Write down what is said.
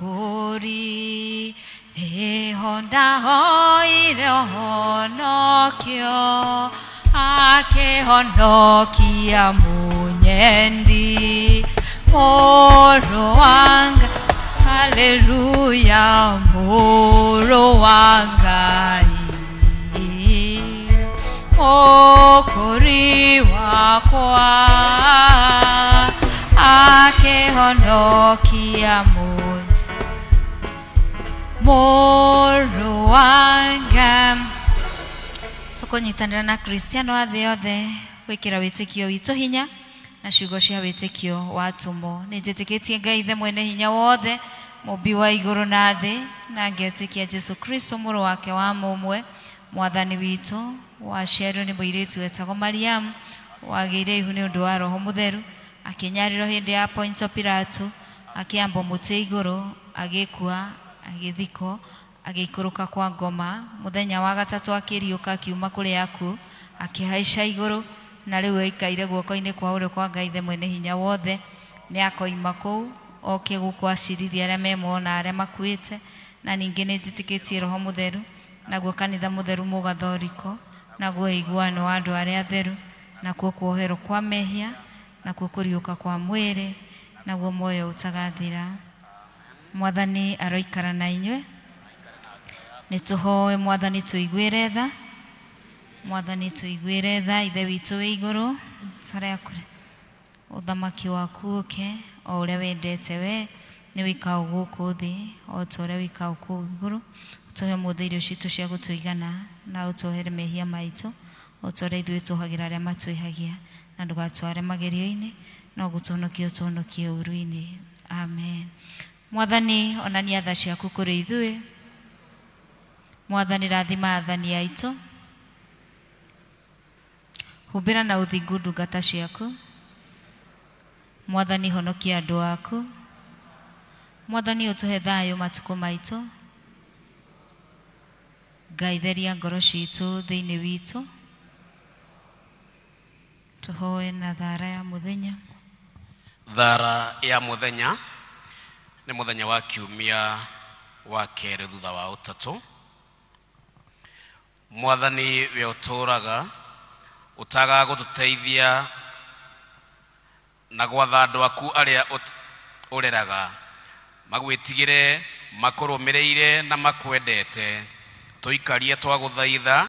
kuri honda hoire honokyo ake honokia munyendi moro wanga haleluya moro wanga okori wakwa ake honokia moro wanga tukonyitanira na Kristiano athe othe gwikira witikio witũ hinya na ciugo cia witikio watumo nĩnjĩtĩkĩtie Ngai ithe mwene hinya wothe mũmbi wa igũrũ na thĩ na ngetikia Jesu Kristo mũrũ wake wa mũmwe mwathani witũ waciarwo nĩ mũirĩtu wetagwo Mariamu wagĩire ihu nĩ ũndũ wa Roho Mũtheru akĩnyarirwo hĩndĩ ya Poncio Pilato akĩambwo mũtĩ igũrũ agĩkua agĩthikwo agĩikũrũka kwa ngoma mũthenya wa gatatũ akĩriũka akiuma kũrĩ akuũ akĩhaica igũrũ na rĩu aikaire guoko-inĩ kwa ũrĩo kwa Ngai ithe mwene hinya wothe nĩ akoima kũu oke gũkwacirithia arĩa memuoyo na arĩa makuĩte na ningĩ nĩ njĩtĩkĩtie Roho Mũtheru naguo kanitha mũtheru mũgathoriko naguo iguano wa andũ arĩa atheru nakuo kuoherwo kwa mehia nakuo kũriũka kwa mwĩrĩ naguo muoyo ũtagathira. Mwathani aroikara na inyuĩ. Nĩtũhoe Mwathani tũiguĩre tha. Mwathani tũiguĩre tha ithe witũ wĩ igũrũ tũrĩa kũrĩ ũthamaki waku ũke o ũrĩa wendete we nĩ wĩkao gũkũ thĩ o ta ũrĩa wĩkao kũu igũrũ ũtũhe ũmũthĩ irio citũ cia gũtũigana na ũtũhere mehia maitũ o ta ũrĩa ithuĩ tũhagĩra arĩa matwĩhagia na ndũgatware magerio-inĩ no gũtũhonokia ũtũhonokie ũũru-inĩ. Amen. Mwathani onania tha ciaku kũrĩ ithuĩ. Mwathani rathima athani aitũ. Humbĩra na ũthingu ndungata ciaku. Mwathani honokia andũ aku. Mwathani ũtũhe thayũ matukũ maitũ. Ngai theria ngoro citũ thĩinĩ witũ. Tũhoe na thara ya mũthenya. Thara ya mũthenya nĩ mũthenya wa kiumia wa kerĩ thutha wa ũtatũ. Mwathani we ũtũũraga ũtaga gũtũteithia na gwatha andũ aku arĩa ũreraga magwĩtigĩre makũrũmĩrĩire na makwendete tũikarie twagũthaitha